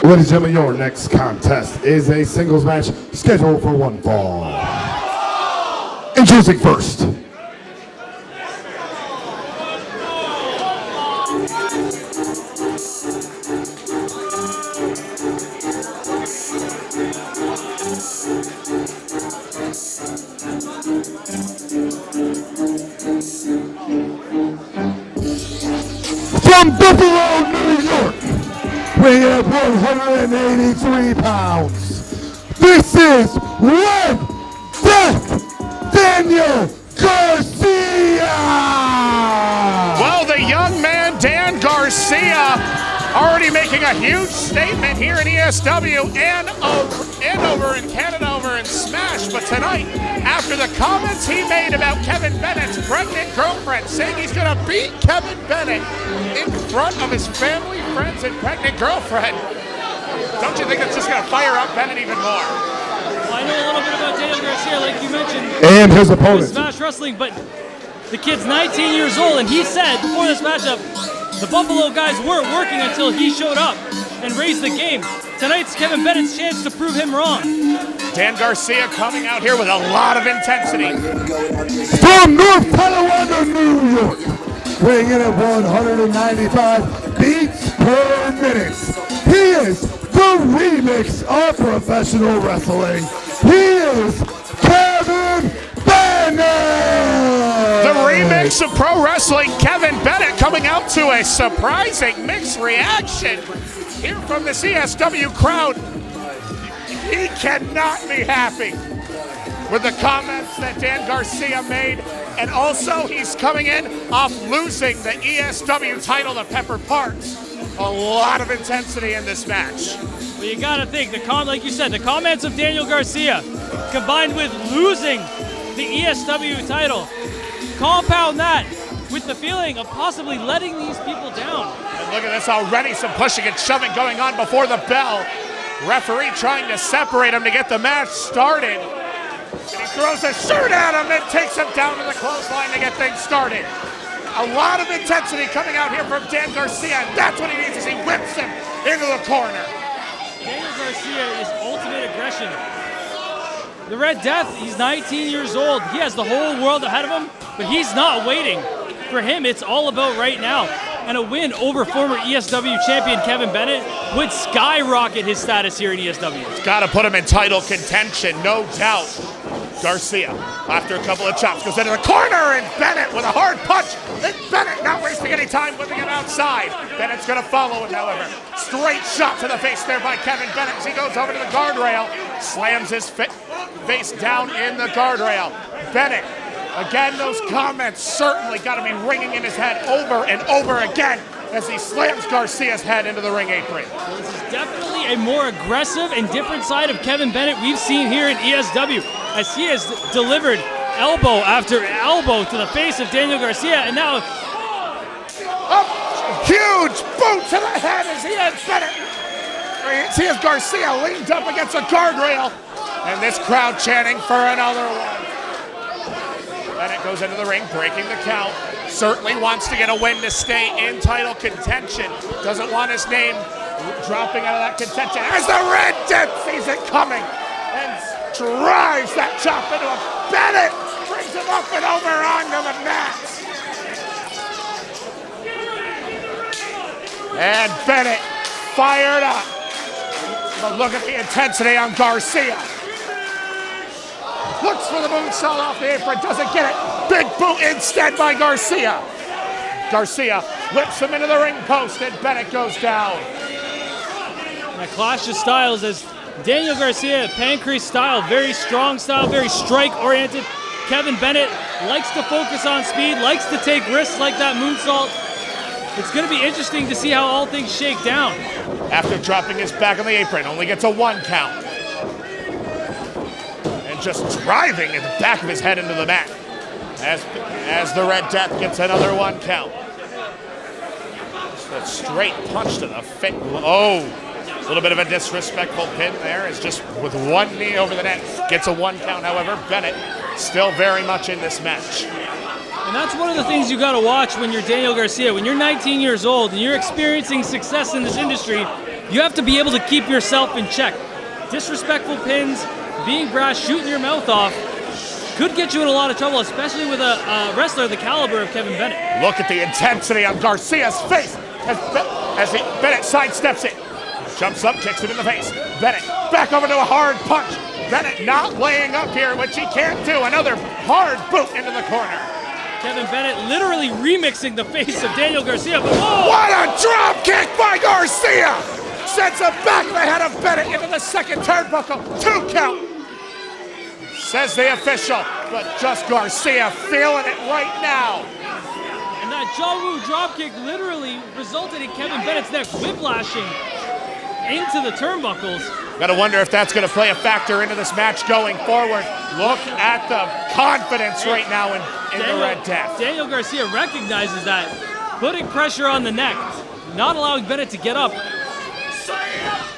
Ladies and gentlemen, your next contest is a singles match scheduled for one fall. Introducing first. From Buffalo, New York, weighing at 183 pounds, this is Red Death Daniel Garcia! Well, the young man, Dan Garcia, already making a huge statement here in ESW and over in Canada, over in Smash. But tonight, after the comments he made about Kevin Bennett's pregnant girlfriend, saying he's going to beat Kevin Bennett in front of his family, friends, and pregnant girlfriend, don't you think that's just going to fire up Bennett even more? Well, I know a little bit about Daniel Garcia, like you mentioned. And his opponent. Smash Wrestling, but the kid's 19 years old, and he said before this matchup, the Buffalo guys weren't working until he showed up and raised the game. Tonight's Kevin Bennett's chance to prove him wrong. Dan Garcia coming out here with a lot of intensity. From North Tonawanda, New York, weighing in at 195 beats per minute, he is the remix of professional wrestling. He is Kevin Bennett! The remix of pro wrestling, Kevin Bennett, coming out to a surprising mixed reaction here from the ESW crowd. He cannot be happy with the comments that Dan Garcia made, and also he's coming in off losing the ESW title to Pepper Parks. A lot of intensity in this match. Well, you gotta think, like you said, the comments of Daniel Garcia combined with losing the ESW title, compound that with the feeling of possibly letting these people down. And look at this already, some pushing and shoving going on before the bell. Referee trying to separate him to get the match started. And he throws a shirt at him and takes him down to the clothesline to get things started. A lot of intensity coming out here from Dan Garcia, and that's what he needs as he whips him into the corner. Daniel Garcia is ultimate aggression. The Red Death, he's 19 years old. He has the whole world ahead of him, but he's not waiting. For him, it's all about right now. And a win over former ESW champion Kevin Bennett would skyrocket his status here in ESW. It's got to put him in title contention, no doubt. Garcia, after a couple of chops, goes into the corner, and Bennett with a hard punch. And Bennett not wasting any time whipping it outside. Bennett's going to follow him, however. Straight shot to the face there by Kevin Bennett as he goes over to the guardrail. Slams his face down in the guardrail. Bennett, again, those comments certainly got to be ringing in his head over and over again as he slams Garcia's head into the ring apron. Well, this is definitely a more aggressive and different side of Kevin Bennett we've seen here in ESW, as he has delivered elbow after elbow to the face of Daniel Garcia, and now a huge boot to the head as he has Bennett. He has Garcia leaned up against a guardrail, and this crowd chanting for another one. Bennett goes into the ring, breaking the count. Certainly wants to get a win to stay in title contention. Doesn't want his name dropping out of that contention as the Red Death sees it coming and drives that chop into him. Bennett brings him up and over onto the mat. And Bennett fired up. But look at the intensity on Garcia. Looks for the moonsault off the apron, doesn't get it. Big boot instead by Garcia. Garcia whips him into the ring post, and Bennett goes down. A clash of styles as Daniel Garcia, pancreas style, very strong style, very strike-oriented. Kevin Bennett likes to focus on speed, likes to take risks like that moonsault. It's going to be interesting to see how all things shake down. After dropping his back on the apron, only gets a 1 count. Just driving in the back of his head into the mat as the Red Death gets another 1 count. Just a straight punch to the face. Oh, a little bit of a disrespectful pin there. Is just with 1 knee over the net. Gets a 1 count, however. Bennett still very much in this match. And that's one of the things you got to watch when you're Daniel Garcia. When you're 19 years old and you're experiencing success in this industry, you have to be able to keep yourself in check. Disrespectful pins, being brash, shooting your mouth off could get you in a lot of trouble, especially with a wrestler the caliber of Kevin Bennett. Look at the intensity on Garcia's face as Bennett sidesteps it. Jumps up, kicks it in the face. Bennett back over to a hard punch. Bennett not laying up here, which he can't do. Another hard boot into the corner. Kevin Bennett literally remixing the face of Daniel Garcia. But whoa! What a drop kick by Garcia! Sends the back of the head of Bennett into the second turnbuckle. 2 count. Says the official, but just Garcia feeling it right now. And that Jaw Woo dropkick literally resulted in Kevin Bennett's neck whiplashing into the turnbuckles. Gotta wonder if that's gonna play a factor into this match going forward. Look at the confidence right now in the Red Death. Daniel Garcia recognizes that, putting pressure on the neck, not allowing Bennett to get up.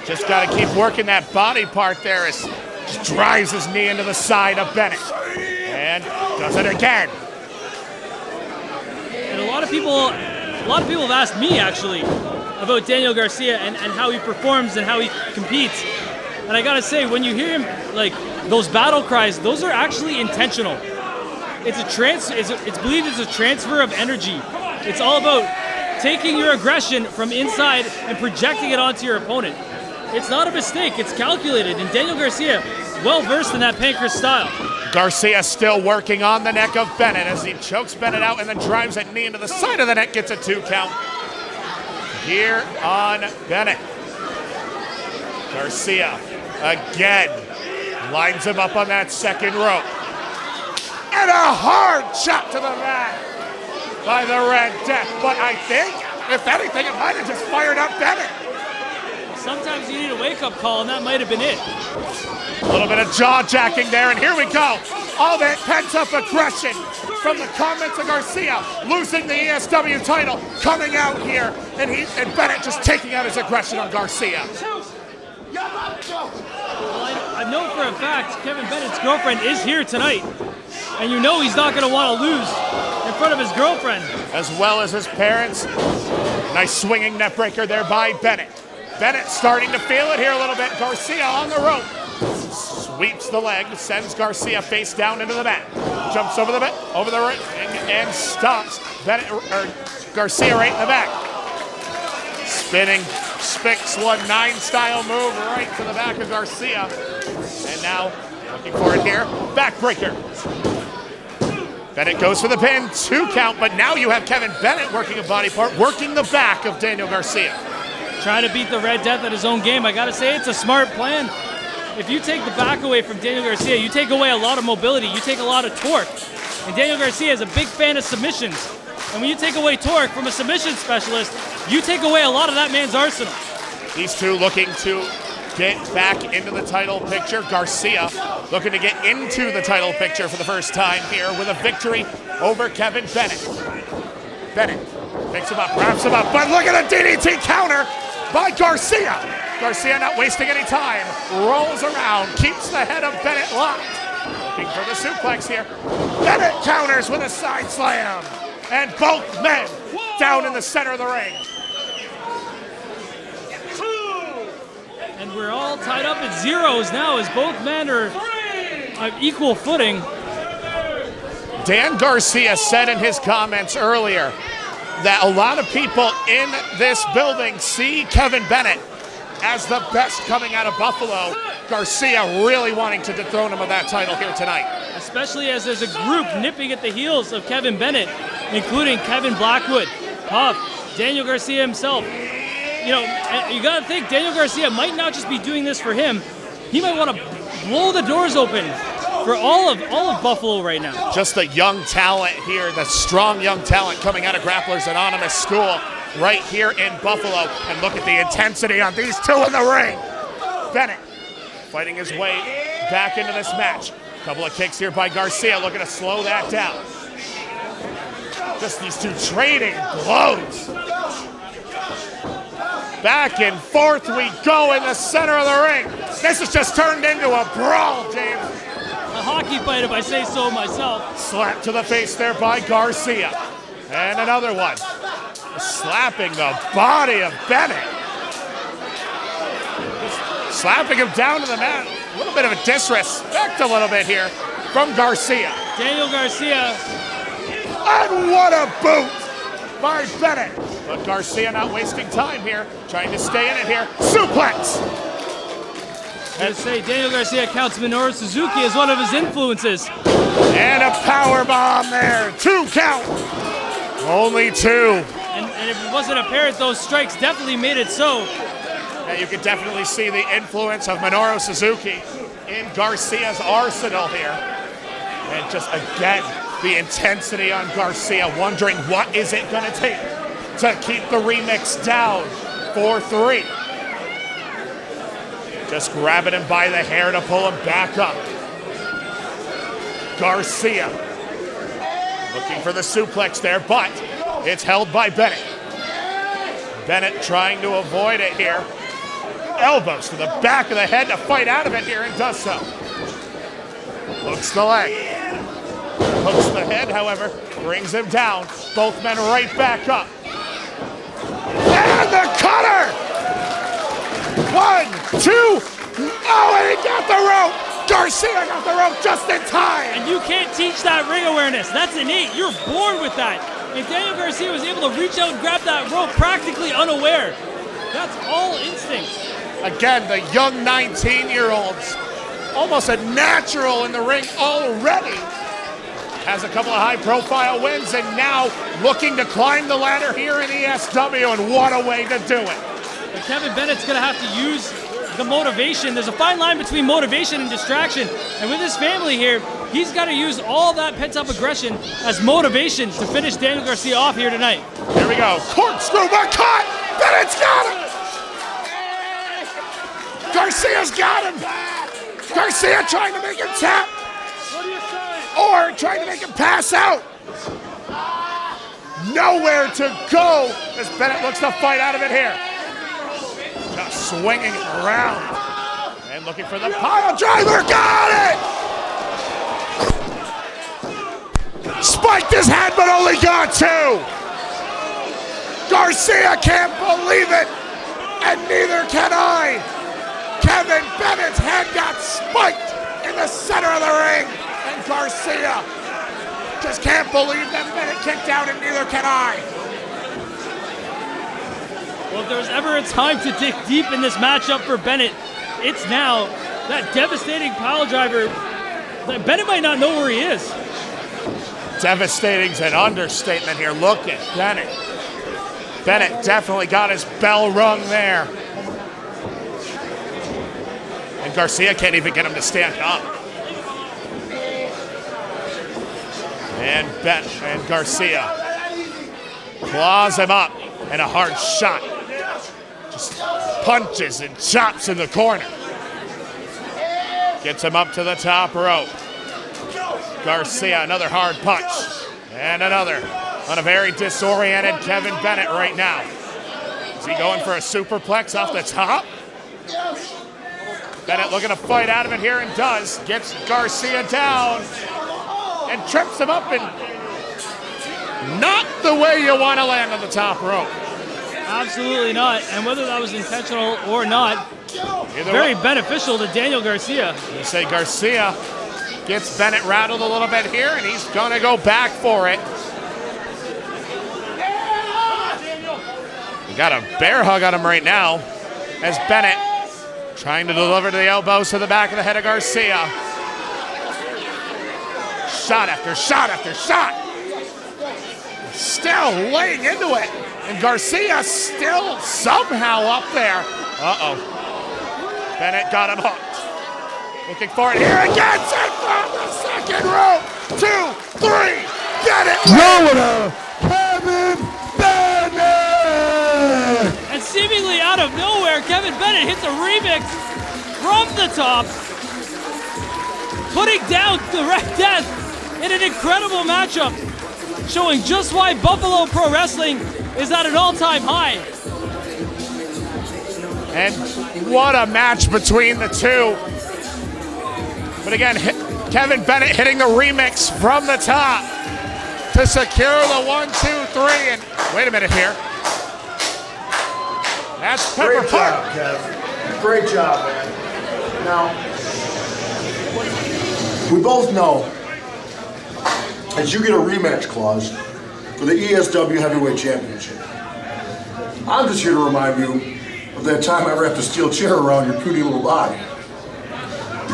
Just gotta keep working that body part there as just drives his knee into the side of Bennett. And does it again. And a lot of people have asked me actually about Daniel Garcia and how he performs and how he competes. And I gotta say, when you hear him, like, those battle cries, those are actually intentional. It's believed it's a transfer of energy. It's all about taking your aggression from inside and projecting it onto your opponent. It's not a mistake, it's calculated. And Daniel Garcia, well versed in that Pancras style. Garcia still working on the neck of Bennett as he chokes Bennett out and then drives that knee into the side of the neck, gets a 2 count. Here on Bennett. Garcia again lines him up on that second rope. And a hard shot to the mat by the Red Death. But I think, if anything, it might have just fired up Bennett. Sometimes you need a wake-up call, and that might have been it. A little bit of jaw-jacking there, and here we go. All that pent-up aggression from the comments of Garcia, losing the ESW title, coming out here, and Bennett just taking out his aggression on Garcia. Well, I know for a fact Kevin Bennett's girlfriend is here tonight, and you know he's not going to want to lose in front of his girlfriend. As well as his parents. Nice swinging net breaker there by Bennett. Bennett starting to feel it here a little bit. Garcia on the rope. Sweeps the leg, sends Garcia face down into the mat. Jumps over the ring and stops Garcia right in the back. Spinning Spix 1-9 style move right to the back of Garcia. And now looking for it here. Backbreaker. Bennett goes for the pin, 2 count, but now you have Kevin Bennett working a body part, working the back of Daniel Garcia. Trying to beat the Red Death at his own game. I gotta say, it's a smart plan. If you take the back away from Daniel Garcia, you take away a lot of mobility, you take a lot of torque. And Daniel Garcia is a big fan of submissions. And when you take away torque from a submission specialist, you take away a lot of that man's arsenal. These two looking to get back into the title picture. Garcia looking to get into the title picture for the first time here with a victory over Kevin Bennett. Bennett picks him up, wraps him up, but look at the DDT counter by Garcia. Garcia not wasting any time, rolls around, keeps the head of Bennett locked. Looking for the suplex here. Bennett counters with a side slam. And both men down in the center of the ring. And we're all tied up at zeros now as both men are on equal footing. Dan Garcia said in his comments earlier that a lot of people in this building see Kevin Bennett as the best coming out of Buffalo. Garcia really wanting to dethrone him of that title here tonight. Especially as there's a group nipping at the heels of Kevin Bennett, including Kevin Blackwood, Puff, Daniel Garcia himself. You know, you gotta think Daniel Garcia might not just be doing this for him. He might want to blow the doors open for all of Buffalo right now. Just the young talent here, the strong young talent coming out of Grapplers Anonymous School right here in Buffalo. And look at the intensity on these two in the ring. Bennett fighting his way back into this match. Couple of kicks here by Garcia, looking to slow that down. Just these two trading blows. Back and forth we go in the center of the ring. This has just turned into a brawl, James. a hockey fight if I say so myself. Slap to the face there by Garcia. And another one. Slapping the body of Bennett. Just slapping him down to the mat. A little bit of a disrespect a little bit here from Garcia. Daniel Garcia. And what a boot by Bennett. But Garcia not wasting time here, trying to stay in it here. Suplex! And say Daniel Garcia counts Minoru Suzuki as one of his influences. And a power bomb there. 2 count. Only 2. And if it wasn't apparent, those strikes definitely made it so. Yeah, you can definitely see the influence of Minoru Suzuki in Garcia's arsenal here. And just again, the intensity on Garcia, wondering what is it going to take to keep the remix down 4-3. Just grabbing him by the hair to pull him back up. Garcia looking for the suplex there, but it's held by Bennett. Bennett trying to avoid it here. Elbows to the back of the head to fight out of it here and does so. Hooks the leg. Hooks the head, however, brings him down. Both men right back up. And the cutter! 1, 2, oh, and he got the rope! Garcia got the rope just in time! And you can't teach that ring awareness. That's innate. You're born with that. And Daniel Garcia was able to reach out and grab that rope practically unaware. That's all instinct. Again, the young 19-year-olds, almost a natural in the ring already. Has a couple of high-profile wins and now looking to climb the ladder here in ESW, and what a way to do it. But Kevin Bennett's going to have to use the motivation. There's a fine line between motivation and distraction. And with his family here, he's got to use all that pent-up aggression as motivation to finish Daniel Garcia off here tonight. Here we go. Corkscrew, but caught! Bennett's got him! Garcia's got him! Garcia trying to make him tap! Or trying to make him pass out! Nowhere to go as Bennett looks to fight out of it here. Just swinging it around. And looking for the pile driver. Got it! Spiked his head, but only got 2. Garcia can't believe it, and neither can I. Kevin Bennett's head got spiked in the center of the ring, and Garcia just can't believe that Bennett kicked out, and neither can I. Well, if there's ever a time to dig deep in this matchup for Bennett, it's now. That devastating pile driver, Bennett might not know where he is. Devastating's an understatement here. Look at Bennett. Bennett definitely got his bell rung there. And Garcia can't even get him to stand up. And Garcia claws him up, and a hard shot. Just punches and chops in the corner. Gets him up to the top rope. Garcia, another hard punch. And another on a very disoriented Kevin Bennett right now. Is he going for a superplex off the top? Bennett looking to fight out of it here and does. Gets Garcia down and trips him up, and not the way you want to land on the top rope. Absolutely not. And whether that was intentional or not, very beneficial to Daniel Garcia. You say Garcia gets Bennett rattled a little bit here, and he's going to go back for it. We got a bear hug on him right now as Bennett trying to deliver the elbows to the back of the head of Garcia. Shot after shot after shot. Still laying into it. And Garcia still somehow up there. Uh-oh. Bennett got him hooked. Looking for it here again. Set from the second rope. 2, 3. Bennett. Florida, Kevin Bennett. And seemingly out of nowhere, Kevin Bennett hits a remix from the top, putting down the Red Death in an incredible matchup, showing just why Buffalo Pro Wrestling is at an all-time high. And what a match between the two. But again, Kevin Bennett hitting the remix from the top to secure the 1, 2, 3. And wait a minute here. That's Pepper Great Park. job, Kev. Great job, man. Now, we both know that you get a rematch clause for the ESW Heavyweight Championship. I'm just here to remind you of that time I wrapped a steel chair around your puny little body.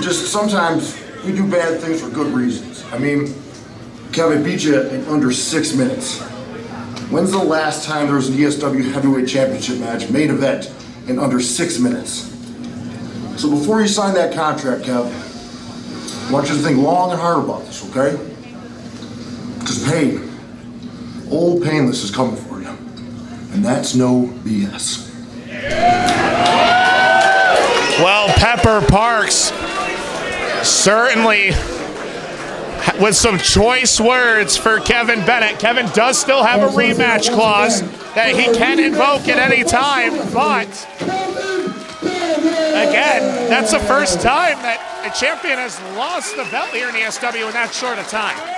Just sometimes we do bad things for good reasons. I mean, Kevin beat you in under 6 minutes. When's the last time there was an ESW Heavyweight Championship match, main event, in under 6 minutes? So before you sign that contract, Kev, I want you to think long and hard about this, okay? Because pain, old painless is coming for you. And that's no BS. Well, Pepper Parks certainly with some choice words for Kevin Bennett. Kevin does still have a rematch clause that he can invoke at any time, but again, that's the first time that a champion has lost the belt here in ESW in that short a time.